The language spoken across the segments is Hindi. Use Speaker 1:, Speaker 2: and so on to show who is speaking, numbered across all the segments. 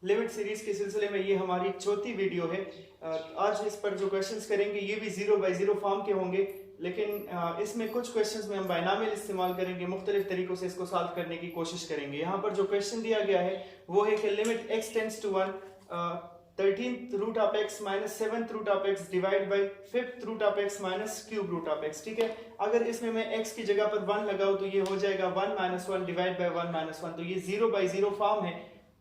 Speaker 1: लिमिट सीरीज के सिलसिले में ये हमारी चौथी वीडियो है। आज इस पर जो क्वेश्चंस करेंगे ये भी 0 बाई 0 फॉर्म के होंगे, लेकिन इसमें कुछ क्वेश्चंस में हम बायनामियल इस्तेमाल करेंगे, मुख्तलिफ तरीकों से इसको सॉल्व करने की कोशिश करेंगे। यहाँ पर जो क्वेश्चन दिया गया है वो है कि limit x tends to 1 13th root of x minus 7th root of x divide by 5th root of x minus cube root of x। ठीक है, अगर इसमें मैं x की जगह पर 1 लगाऊं तो ये हो जाएगा 1 माइनस 1 डिवाइड बाई 1 माइनस 1, तो ये 0 बाई 0 फॉर्म है।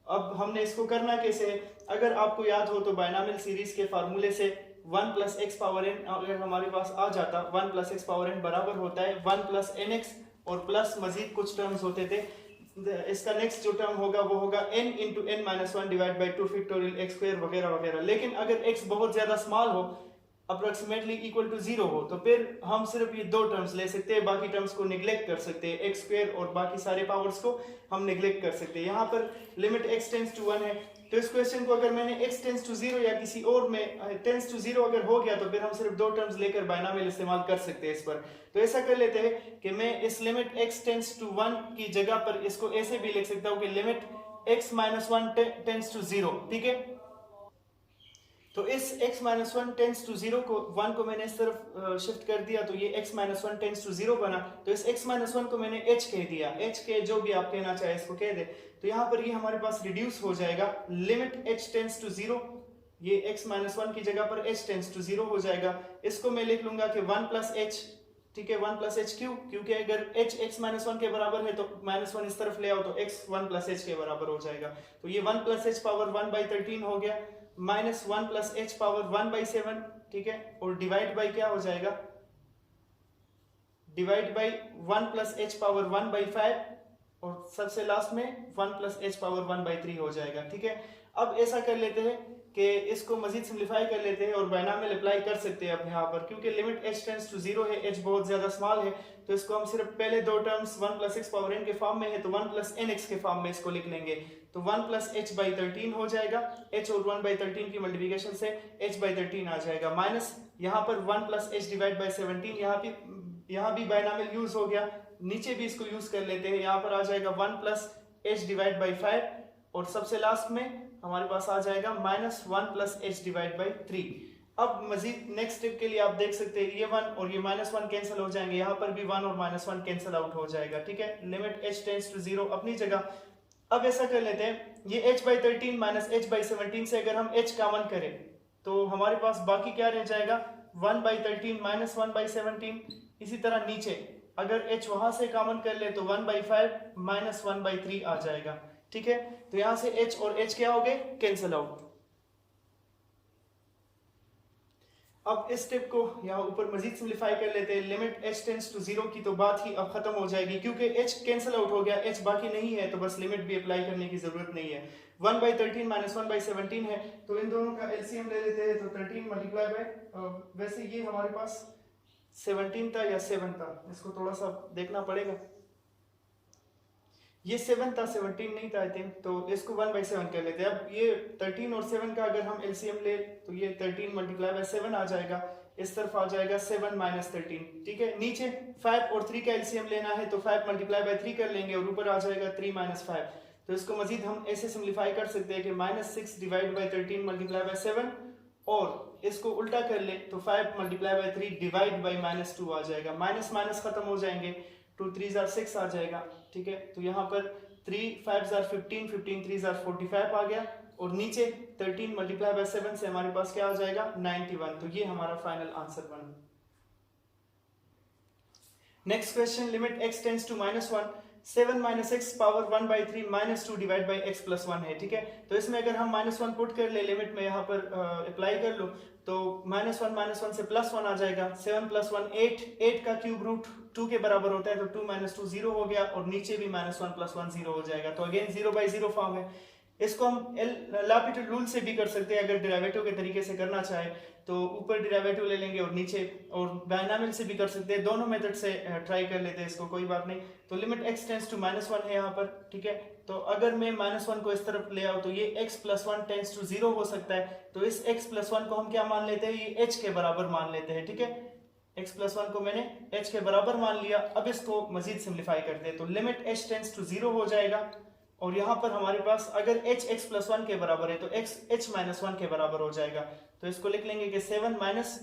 Speaker 1: अब हमने इसको करना कैसे है, अगर आपको याद हो तो बायनामियल सीरीज के फार्मूले से 1 प्लस एक्स पावर n अगर हमारे पास आ जाता, 1 प्लस एक्स पावर n बराबर होता है 1 प्लस एन एक्स और प्लस मजीद कुछ टर्म्स होते थे। इसका नेक्स्ट जो टर्म होगा वो होगा n into n minus one divide by 2 factorial x square वगैरह वगैरह। लेकिन अगर x बहुत ज्यादा स्मॉल हो, अप्रोक्सीमेटली इक्वल टू 0 हो, तो फिर हम सिर्फ ये दो टर्म्स ले सकते हैं, बाकी टर्म्स को निगलेक्ट कर सकते हैं, एक्स स्क्वायर और बाकी सारे पावर्स को हम निगलेक्ट कर सकते हैं। यहाँ पर लिमिट x टेंड्स टू 1 है, तो इस क्वेश्चन को अगर मैंने x टेंड्स टू 0 या किसी और में टेंड्स टू 0 अगर हो गया तो फिर हम सिर्फ दो टर्म्स लेकर बायनामियल इस्तेमाल कर सकते हैं इस पर। तो ऐसा कर लेते हैं कि मैं इस लिमिट x टेंड्स टू 1 की जगह पर इसको ऐसे भी लिख सकता हूँ कि limit x minus 1 tends to 0। ठीक है, तो इस x माइनस 1 टेंड्स टू 0 को 1 को मैंने इस तरफ शिफ्ट कर दिया तो ये x माइनस 1 टेंड्स टू 0 बना। तो इस x माइनस 1 को मैंने h कह दिया, h के जो भी आप कहना चाहे इसको कह दे। तो यहाँ पर ये हमारे पास रिड्यूस हो जाएगा, लिमिट h टेंड्स टू 0, ये x माइनस 1 की जगह पर h टेंड्स टू 0 हो जाएगा। इसको मैं लिख लूंगा कि 1 प्लस h, ठीक है, 1 प्लस h क्यों, क्योंकि अगर h x माइनस 1 के बराबर है तो माइनस 1 इस तरफ ले आओ तो x 1 प्लस h के बराबर हो जाएगा। तो ये 1 प्लस h पावर 1 बाई 13 हो गया, minus 1 plus h power 1 by 7, ठीक है, और डिवाइड बाई क्या हो जाएगा, divide by 1 plus h power 1 by 5 और सबसे लास्ट में 1 प्लस h पावर 1 बाई 3 हो जाएगा। ठीक है, अब ऐसा कर लेते हैं कि इसको मजीद सिंप्लीफाई कर लेते हैं और बायनामियल अप्लाई कर सकते हैं अब यहाँ पर, क्योंकि लिमिट h टेंड्स टू 0 है, h बहुत ज्यादा स्मॉल है, तो इसको हम सिर्फ पहले दो terms 1 plus x power n के फॉर्म में है तो 1 प्लस एन एक्स के फॉर्म में इसको लिख लेंगे। तो 1 प्लस h बाई 13 हो जाएगा, h और 1 बाई 13 की मल्टीप्लिकेशन से h बाई 13 आ जाएगा, माइनस यहाँ पर 1 प्लस h डिवाइड बाई 17, यहाँ भी बायनामियल यूज हो गया, नीचे भी इसको यूज कर लेते हैं, यहाँ पर आ जाएगा 1 प्लस h डिवाइड बाई 5 और सबसे लास्ट में हमारे पास आ जाएगा minus 1 plus h divide by 3। अब मजीद नेक्स्ट स्टेप के लिए आप देख सकते हैं ये 1 और ये माइनस 1 कैंसिल हो जाएंगे, यहाँ पर भी 1 और माइनस 1 कैंसिल आउट हो जाएगा। ठीक है, लिमिट h टेंड्स टू 0 अपनी जगह। अब ऐसा कर लेते हैं, ये h by 13 minus h by 17 से अगर हम h कॉमन करें तो हमारे पास बाकी क्या रह जाएगा, 1 बाई 13 माइनस 1 बाई 17। इसी तरह नीचे अगर h वहां से कॉमन कर ले तो 1 बाई 5 माइनस 1 बाई 3 आ जाएगा। ठीक है, तो यहां से h और h क्या हो गए, कैंसिल आउट। अब इस स्टेप को यहाँ ऊपर मजीद सिंप्लीफाई कर लेते हैं, लिमिट h टेंड्स टू 0 की तो बात ही अब खत्म हो जाएगी, क्योंकि h कैंसिल आउट हो गया, h बाकी नहीं है, तो बस लिमिट भी अप्लाई करने की जरूरत नहीं है। 1 बाई 13 माइनस 1 बाई 17 है, तो इन दोनों का एलसीएम ले लेते हैं, तो 13 मल्टीप्लाई बाय, वैसे ये हमारे पास 17 था या 7 था, इसको थोड़ा सा देखना पड़ेगा, ये 7 था 17 नहीं था आई थिंक, तो इसको 1 बाई 7 कर लेते हैं। अब ये 13 और 7 का अगर हम एलसीएम ले तो ये 13 मल्टीप्लाई बाय 7 आ जाएगा, इस तरफ आ जाएगा 7 माइनस 13। ठीक है, नीचे 5 और 3 का एलसीएम लेना है तो 5 मल्टीप्लाई बाय 3 कर लेंगे और ऊपर आ जाएगा 3 माइनस 5। तो इसको मजीद हम ऐसे सिंप्लीफाई कर सकते हैं कि minus 6 divide by 13 multiply by 7, और इसको उल्टा कर ले तो 5 multiply by 3 divide by minus 2 आ जाएगा, माइनस माइनस खत्म हो जाएंगे, 2 3 6 आ जाएगा। ठीक है, तो यहाँ पर 3 5 15, 15 3 45 आ गया, और नीचे 13 मल्टीप्लाई बाय 7 से हमारे पास क्या आ जाएगा, 91। तो ये हमारा फाइनल आंसर बना। Next question, limit x tends to minus 1, 7 minus x power 1 by 3 minus 2 divide by x plus 1 है। ठीक है, तो इसमें अगर हम माइनस 1 पुट कर ले, लिमिट में यहाँ पर अप्लाई कर लो तो माइनस 1 से प्लस 1 आ जाएगा, 7 प्लस 1 8, 8 का क्यूब रूट 2 के बराबर होता है, तो 2 माइनस 2 0 हो गया, और नीचे भी माइनस 1 प्लस 1 0 हो जाएगा, तो अगेन 0 बाई 0 फॉर्म है। इसको हम एल रूल से भी कर सकते हैं, अगर डेरिवेटिव के तरीके से करना चाहे तो ऊपर डेरिवेटिव ले लेंगे और नीचे, और बायनामियल से भी कर सकते हैं, दोनों मेथड से ट्राई कर लेते हैं इसको, कोई बात नहीं। तो limit x tends to minus 1 है यहाँ पर। ठीक है, तो अगर मैं माइनस 1 को इस तरफ ले आऊँ तो ये x प्लस 1 टेंड्स टू 0 हो सकता है, तो इस x प्लस 1 को हम क्या मान लेते हैं, ये h के बराबर मान लेते हैं। ठीक है, x प्लस 1 को मैंने h के बराबर मान लिया। अब इसको मजीद सिंप्लीफाई करते हैं, तो लिमिट h टेंड्स टू 0 हो जाएगा, और यहाँ पर हमारे पास अगर h x प्लस 1 के बराबर है तो x h माइनस 1 के बराबर हो जाएगा। तो इसको लिख लेंगे कि 7 minus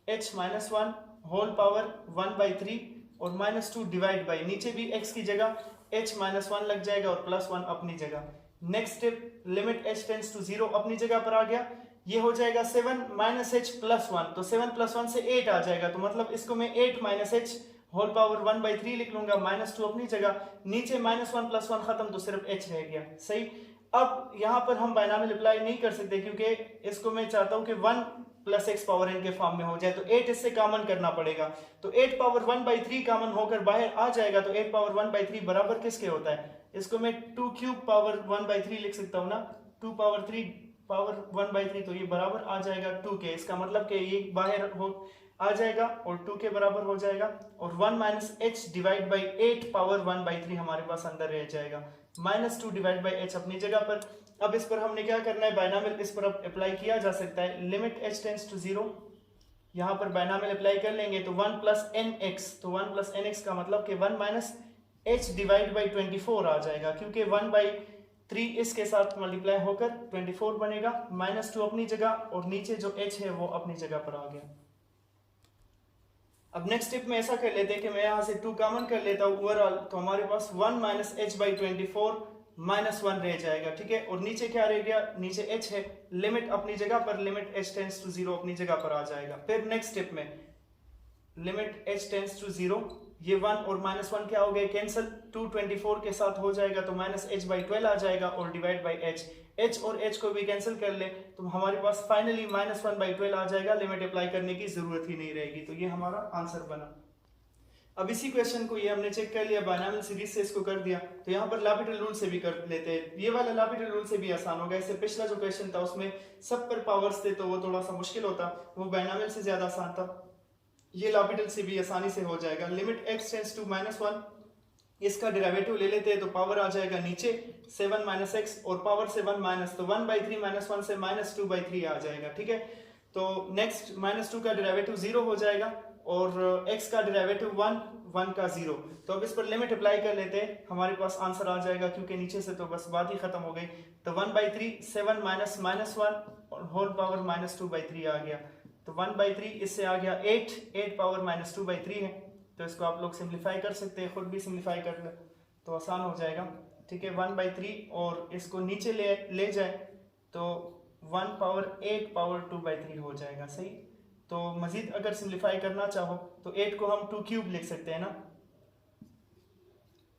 Speaker 1: h minus 1 whole power 1/3 और -2 डिवाइड बाई, नीचे भी x की जगह h माइनस 1 लग जाएगा और प्लस 1 अपनी जगह। Next step, limit h tends to 0 अपनी जगह पर आ गया। ये हो जाएगा 7 माइनस h प्लस 1, तो 7 प्लस 1 से 8 आ जाएगा, तो मतलब इसको मैं 8 माइनस h होल पावर 1/3 लिख लूंगा, -2 अपनी जगह, नीचे -1 प्लस 1 खत्म, तो सिर्फ h रह गया। सही। अब यहाँ पर हम बायनॉमियल अप्लाई नहीं कर सकते क्योंकि इसको मैं चाहता हूँ कि 1 प्लस x पावर n के फॉर्म में हो जाए, तो 8 इससे कॉमन करना पड़ेगा। तो 8 पावर 1/3 कॉमन होकर बाहर आ जाएगा, तो 8 पावर 1/3 बराबर किसके होता है? इसको मैं 2 क्यूब पावर 1/3 लिख सकता हूँ ना, 2 पावर 3 पावर 1/3, तो ये बराबर आ जाएगा 2 के। इसका मतलब कि ये बाहर हो आ जाएगा और 2 के बराबर हो जाएगा, और 1 minus h divide by 8 power 1/3 हमारे पास अंदर रह जाएगा, -2 डिवाइड बाई h अपनी जगह पर। अब इस पर हमने क्या करना है, बायनॉमियल इस पर अब अप्लाई किया जा सकता है। लिमिट h टेंड्स टू 0, यहाँ पर बायनॉमियल अप्लाई कर लेंगे तो 1 प्लस nx, तो 1 प्लस nx का मतलब कि 1 माइनस h डिवाइड बाई 24 आ जाएगा, क्योंकि 1/3 इसके साथ मल्टीप्लाई होकर 24 बनेगा, -2 अपनी जगह और नीचे जो h है वो अपनी जगह पर आ गया। अब नेक्स्ट स्टेप में ऐसा कर लेते हैं कि मैं यहाँ से 2 कॉमन कर लेता हूँ ओवरऑल, तो हमारे पास 1 माइनस h बाई 24 -1 रह जाएगा, ठीक है। और नीचे क्या रह गया, नीचे h है, लिमिट अपनी जगह पर, लिमिट h टेंड्स टू 0 अपनी जगह पर आ जाएगा। फिर नेक्स्ट स्टेप में लिमिट h टेंड्स टू 0, ये 1 और -1 क्या हो गए, कैंसिल, 2 24 के साथ हो जाएगा तो -h बाई 12 आ जाएगा और डिवाइड बाई h और h को भी कैंसिल कर ले तो हमारे पास फाइनली -1/12 आ जाएगा। लिमिट अप्लाई करने की जरूरत ही नहीं रहेगी, तो ये हमारा आंसर बना। अब इसी क्वेश्चन को ये हमने चेक कर लिया, बायनॉमियल सीरीज से इसको कर दिया, तो यहाँ पर लॉपिटल रूल से भी कर लेते हैं। ये वाला लॉपिटल रूल से भी आसान होगा, इससे पिछला जो क्वेश्चन था उसमें सब पर पावर्स थे तो वो थोड़ा सा मुश्किल होता, वो बायनॉमियल से ज्यादा आसान था। ये लॉपिटल से भी आसानी से हो जाएगा। लिमिट x टेंड्स टू -1, इसका डेरिवेटिव ले लेते हैं तो पावर आ जाएगा नीचे 7 माइनस एक्स और पावर से 1 माइनस, तो 1/3 -1 से -2/3 आ जाएगा, ठीक है। तो नेक्स्ट -2 का डेरिवेटिव 0 हो जाएगा और x का डेरिवेटिव 1 का 0। तो अब इस पर लिमिट अप्लाई कर लेते हैं, हमारे पास आंसर आ जाएगा, क्योंकि नीचे से तो बस बात ही खत्म हो गई। तो 1/3 7 माइनस -1 और होल पावर -2/3 आ गया, तो 1/3 इससे आ गया 8 पावर -2/3 है, तो इसको आप लोग सिंप्लीफाई कर सकते हैं, खुद भी सिंप्लीफाई कर ले तो आसान हो जाएगा, ठीक है। 1/3 और इसको नीचे ले जाए तो 1 पावर 8 पावर 2/3 हो जाएगा, सही। तो मजीद अगर सिंप्लीफाई करना चाहो तो 8 को हम 2 क्यूब लिख सकते हैं ना,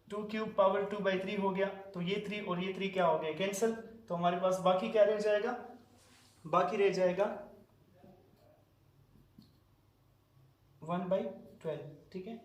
Speaker 1: 2 क्यूब पावर 2/3 हो गया, तो ये 3 और ये 3 क्या हो गया, कैंसिल, तो हमारे पास बाकी क्या रह जाएगा, बाकी रह जाएगा 1/12, ठीक है।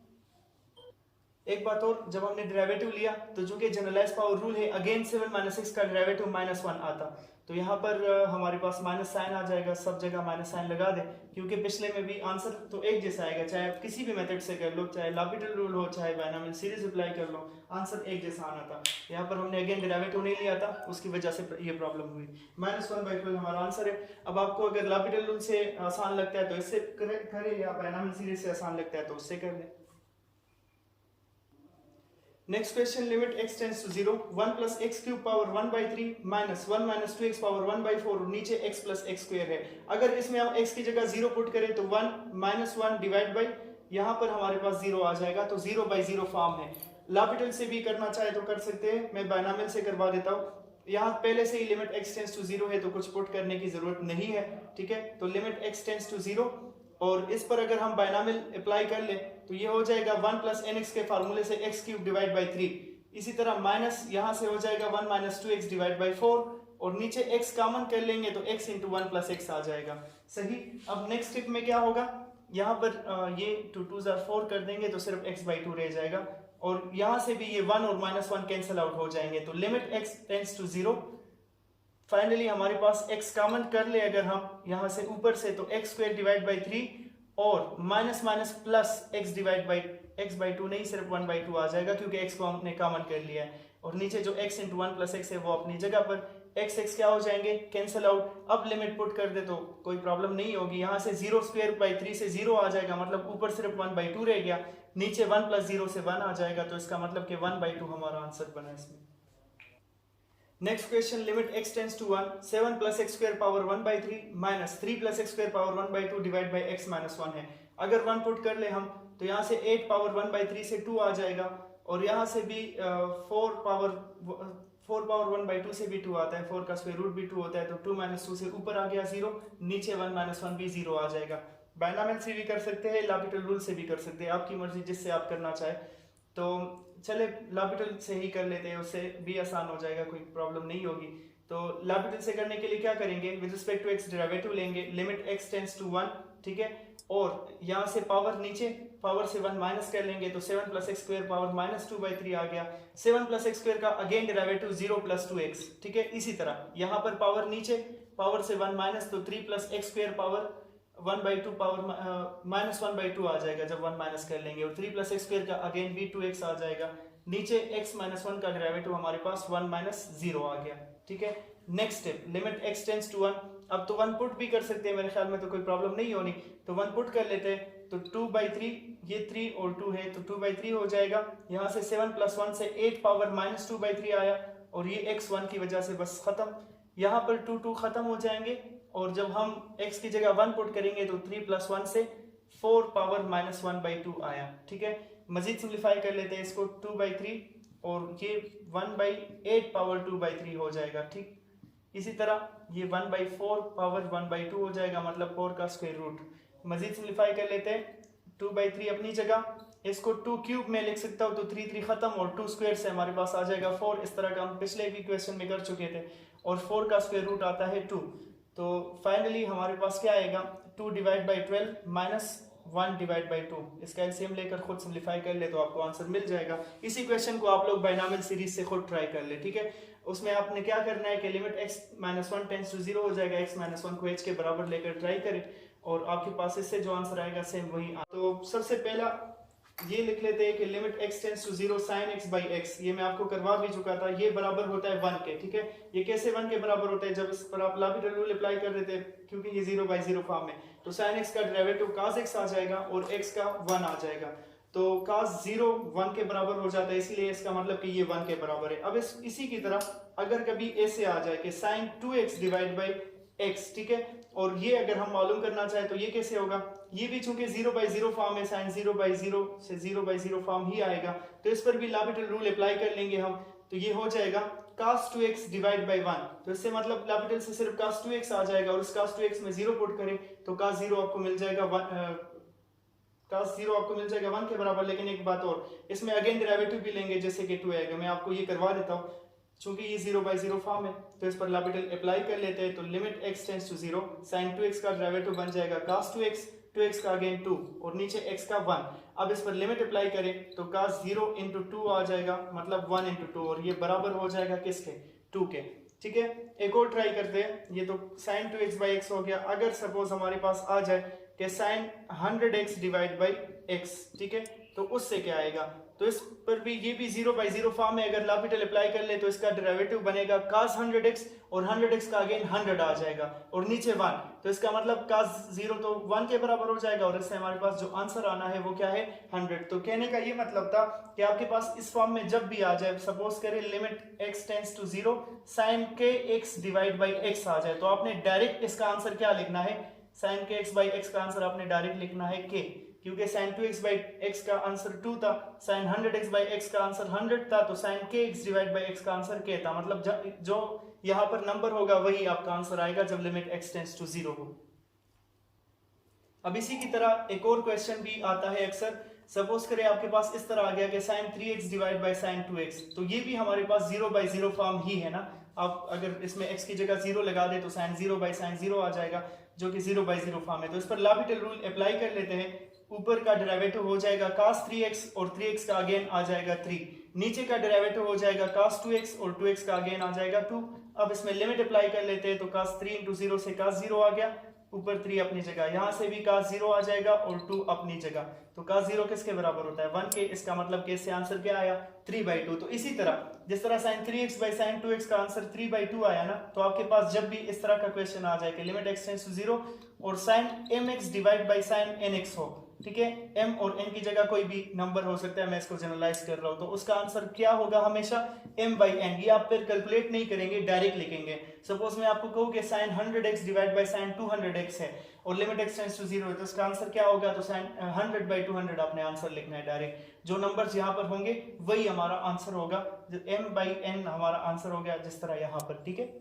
Speaker 1: एक बात और, जब हमने डेरिवेटिव लिया तो जो कि जनरलाइज पावर रूल है, अगेन 7 माइनस 6 का डेरिवेटिव -1 आता, तो यहाँ पर हमारे पास माइनस साइन आ जाएगा, सब जगह माइनस साइन लगा दे, क्योंकि पिछले में भी आंसर तो एक जैसा आएगा, चाहे आप किसी भी मेथड से कर लो, चाहे लॉपिटल रूल हो, चाहे बायनॉमियल सीरीज अप्लाई कर लो, आंसर एक जैसा आना था। यहाँ पर हमने अगेन डेरिवेटिव नहीं लिया था, उसकी वजह से ये प्रॉब्लम हुई। -1/12 हमारा आंसर है। अब आपको अगर लॉपिटल रूल से आसान लगता है तो इससे करें, या बायनॉमियल सीरीज से आसान लगता है तो उससे कर लें। Next question, limit x tends to 0, 1 plus x cube power 1/3 minus 1 minus 2x power 1/4, नीचे x प्लस एक्स स्क्वायर है। अगर इसमें हम x की जगह 0 पुट करें तो 1 माइनस 1 डिवाइड बाई, यहाँ पर हमारे पास 0 आ जाएगा, तो 0/0 फॉर्म है। लॉपिटल से भी करना चाहे तो कर सकते हैं, मैं बायनॉमियल से करवा देता हूँ। यहाँ पहले से ही लिमिट x टेंड्स टू 0 है तो कुछ पुट करने की जरूरत नहीं है, ठीक है। तो लिमिट x टेंड्स टू 0, और इस पर अगर हम बायनॉमियल अप्लाई कर ले तो ये हो जाएगा 1 प्लस nx के फार्मूले से x क्यूब डिवाइड बाई 3, इसी तरह माइनस यहाँ से हो जाएगा 1 माइनस 2x डिवाइड बाई 4, और नीचे x कॉमन कर लेंगे तो x इंटू 1 प्लस x आ जाएगा, सही। अब नेक्स्ट स्टेप में क्या होगा, यहाँ पर ये 2 2 4 कर देंगे तो सिर्फ x/2 रह जाएगा, और यहाँ से भी ये 1 और -1 कैंसिल आउट हो जाएंगे, तो limit x tends to 0। Finally हमारे पास x कॉमन कर ले अगर हम यहाँ से ऊपर से, तो x² डिवाइड बाई 3 और minus minus plus x divide by x/2 नहीं, सिर्फ 1/2 आ जाएगा, क्योंकि x को हमने कॉमन कर लिया है, और नीचे जो x इंटू 1 प्लस x है वो अपनी जगह पर, x क्या हो जाएंगे, कैंसिल आउट। अब लिमिट पुट कर दे तो कोई प्रॉब्लम नहीं होगी, यहाँ से 0²/3 से 0 आ जाएगा, मतलब ऊपर सिर्फ 1/2 रह गया, नीचे 1 + 0 से 1 आ जाएगा, तो इसका मतलब कि 1/2 हमारा आंसर बना इसमें। Next question, limit x tends to 1, 7 plus x square power 1/3 minus 3 plus x square power 1/2 divide by x minus 1 है। अगर 1 पुट कर ले हम तो यहाँ से 8 पावर 1/3 से 2 आ जाएगा, और यहाँ से भी 4 पावर 1/2 से भी 2 आता है, 4 का स्क्वायर रूट भी 2 होता है, तो 2 माइनस 2 से ऊपर आ गया 0, नीचे 1 माइनस 1 भी 0 आ जाएगा। बायनॉमियल से भी कर सकते हैं, लॉपिटल रूल से भी कर सकते हैं, आपकी मर्जी जिससे आप करना चाहे। तो चले लॉपिटल से ही कर लेते हैं, उससे भी आसान हो जाएगा, कोई प्रॉब्लम नहीं होगी। तो लॉपिटल से करने के लिए क्या करेंगे, with respect to x derivative लेंगे, लिमिट x टेंड्स टू 1, ठीक है, और यहाँ से पावर नीचे पावर से 1 माइनस कर लेंगे, तो 7 plus x square power minus 2/3 आ गया। 7 प्लस एक्स स्क्वायर का अगेन डेरिवेटिव 0 प्लस 2x, ठीक है। इसी तरह यहाँ पर पावर नीचे पावर से 1 माइनस, तो 3 plus x square power 1/2 power minus 1/2 आ जाएगा जब 1 माइनस कर लेंगे, और 3 प्लस एक्स स्क्वायर का अगेन भी 2x आ जाएगा। नीचे x माइनस 1 का डेरिवेटिव हमारे पास 1 माइनस 0 आ गया, ठीक है। Next step, limit x tends to 1, अब तो 1 पुट भी कर सकते हैं, मेरे ख्याल में तो कोई प्रॉब्लम नहीं होनी, तो 1 पुट कर लेते हैं, तो 2/3, ये 3 और 2 है तो 2/3 हो जाएगा। यहाँ से 7 प्लस 1 से 8 पावर माइनस 2/3 आया, और ये x 1 की वजह से बस खत्म, यहाँ पर 2 खत्म हो जाएंगे, और जब हम x की जगह 1 पुट करेंगे तो 3 प्लस 1 से 4 पावर माइनस 1/2 आया, ठीक है। मजीद सिंप्लीफाई कर लेते हैं इसको, 2/3 और ये 1/8 पावर 2/3 हो जाएगा, ठीक। इसी तरह ये 1/4 पावर 1/2 हो जाएगा, मतलब 4 का स्क्वायर रूट। मजीद सिंप्लीफाई कर लेते हैं, 2/3 अपनी जगह, इसको 2 क्यूब में लिख सकता हूँ, तो 3 खत्म, और 2 स्क्वायर से हमारे पास आ जाएगा 4। इस तरह का हम पिछले भी क्वेश्चन में कर चुके थे, और 4 का स्क्वायर रूट आता है 2। तो फाइनली हमारे पास क्या आएगा, 2 divide by 12 minus 1 divide by 2। इसका एलसीएम लेकर खुद सिंप्लीफाई कर ले तो आपको आंसर मिल जाएगा। इसी क्वेश्चन को आप लोग बायनॉमियल सीरीज से खुद ट्राई कर ले, ठीक है। उसमें आपने क्या करना है कि limit x minus 1 tends to 0 हो जाएगा, x माइनस 1 को h के बराबर लेकर ट्राई करें, और आपके पास इससे जो आंसर आएगा सेम वही। तो सबसे पहला ये लिख लेते हैं कि limit x tends to 0 sin x by x, ये मैं आपको करवा भी चुका था, ये बराबर होता है 1 के, ठीक है। ये कैसे 1 के बराबर होता है, जब इस पर आप लॉपिटल रूल अप्लाई कर देते हैं, क्योंकि ये 0/0 फॉर्म में, तो sin x का डेरिवेटिव cos x आ जाएगा, और x का 1 आ जाएगा, तो cos 0 1 के बराबर हो जाता है, इसलिए इसका मतलब कि ये 1 के बराबर है। अब इसी की तरह अगर कभी ऐसे आ जाए कि sin 2x divide by x, ठीक है, और ये अगर हम मालूम करना चाहे तो ये कैसे होगा, ये भी चूंकि 0/0 फॉर्म है, sin 0/0 से 0/0 फॉर्म ही आएगा, तो इस पर भी लॉपिटल रूल अप्लाई कर लेंगे हम, तो ये हो जाएगा cos 2x डिवाइड बाई 1। तो इससे मतलब लॉपिटल से सिर्फ cos 2x आ जाएगा, और इस cos 2x में 0 पुट करें तो cos 0 आपको मिल जाएगा 1 के बराबर। लेकिन एक बात और, इसमें अगेन डेरिवेटिव भी लेंगे जैसे कि 2 आएगा, मैं आपको ये करवा देता हूँ, चूंकि ये 0/0 फॉर्म है तो इस पर लॉपिटल अप्लाई कर लेते हैं। तो limit x tends to 0, sin 2x का डेरिवेटिव बन जाएगा cos 2x, 2x का अगेन 2, और नीचे x का 1। अब इस पर लिमिट अप्लाई करें तो cos 0 इंटू 2 आ जाएगा, मतलब 1 इंटू 2, और ये बराबर हो जाएगा किसके, 2 के, ठीक है। एक और ट्राई करते हैं, ये तो sin 2x बाई x हो गया। अगर सपोज हमारे पास आ जाए कि sin 100x divide by x, ठीक है, तो उससे क्या आएगा, तो इस पर भी ये भी 0/0 फॉर्म है, अगर लॉपिटल अप्लाई कर ले तो इसका डेरिवेटिव बनेगा cos 100x, और 100x का अगेन 100 आ जाएगा, और नीचे 1, तो इसका मतलब cos 0 तो 1 के बराबर हो जाएगा, और इससे हमारे पास जो आंसर आना है वो क्या है, 100। तो कहने का ये मतलब था कि आपके पास इस फॉर्म में जब भी आ जाए, सपोज करें limit x tends to 0 sin kx divide by x आ जाए, तो आपने डायरेक्ट इसका आंसर क्या लिखना है, sin kx बाई x का आंसर आपने डायरेक्ट लिखना है k, क्योंकि sin 2x बाई x का आंसर 2 था, sin 100x बाई x का आंसर 100 था, तो sin kx divide by x का आंसर k था। मतलब जो यहाँ पर नंबर होगा वही आपका आंसर आएगा जब लिमिट x टेंड्स टू 0 हो। अब इसी की तरह एक और क्वेश्चन भी आता है अक्सर, सपोज करें आपके पास इस तरह आ गया कि sin 3x divide by sin 2x, तो ये भी हमारे पास 0/0 फॉर्म ही है ना। आप अगर इसमें x की जगह 0 लगा दे तो sin 0 बाई sin 0 आ जाएगा, जो कि 0/0 फॉर्म है। तो इस पर लॉपिटल रूल अप्लाई कर लेते हैं, ऊपर का डेरिवेटिव हो जाएगा cos 3x, और 3x का अगेन आ जाएगा 3, नीचे का डेरिवेटिव हो जाएगा cos 2x, और 2x का अगेन आ जाएगा 2। अब इसमें लिमिट अप्लाई कर लेते हैं, तो cos 3 इंटू 0 से cos 0 आ गया, ऊपर 3 अपनी जगह, यहाँ से भी cos 0 आ जाएगा, और 2 अपनी जगह, तो cos 0 किसके बराबर होता है, 1 के। इसका मतलब कि इससे आंसर क्या आया, 3/2। तो इसी तरह जिस तरह sin 3x by sin 2x का आंसर 3/2 आया ना, तो आपके पास जब भी इस तरह का क्वेश्चन आ जाए कि लिमिट x टेंड्स टू 0 और sin mx divide by sin nx हो, ठीक है, m और n की जगह कोई भी नंबर हो सकता है, मैं इसको जनरलाइज कर रहा हूं, तो उसका आंसर क्या होगा हमेशा m/n। ये आप फिर कैलकुलेट नहीं करेंगे, डायरेक्ट लिखेंगे। सपोज मैं आपको कहूं कि sin 100x divide by sin 200x है और लिमिट x टेंड्स टू 0 है, तो इसका आंसर क्या होगा, तो sin 100/200 आपने आंसर लिखना है डायरेक्ट। जो नंबर्स यहाँ पर होंगे वही हमारा आंसर होगा, m/n हमारा आंसर हो गया जिस तरह यहाँ पर, ठीक है।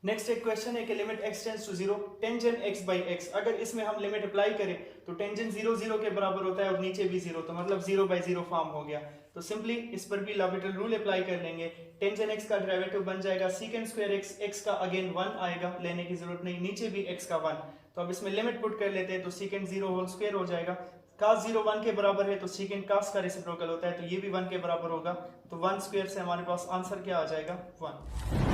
Speaker 1: नेक्स्ट एक क्वेश्चन है कि limit x tends to 0 tangent x/x, अगर इसमें हम लिमिट अप्लाई करें तो टेंजेंट 0 0 के बराबर होता है और नीचे भी 0, तो मतलब 0/0 फॉर्म हो गया। तो सिंपली इस पर भी लॉपिटल रूल अप्लाई कर लेंगे। टेंजेंट x का डेरिवेटिव बन जाएगा सेकंड स्क्वायर x, x का अगेन 1 आएगा, लेने की जरूरत नहीं, नीचे भी x का 1। तो अब इसमें लिमिट पुट कर लेते हैं, तो सेकंड 0 होल स्क्वायर हो जाएगा। cos 0 1 के बराबर है तो सेकंड cos का रेसिप्रोकल होता है, तो ये भी 1 के बराबर होगा, तो 1 स्क्वायर से हमारे पास आंसर क्या आ जाएगा 1।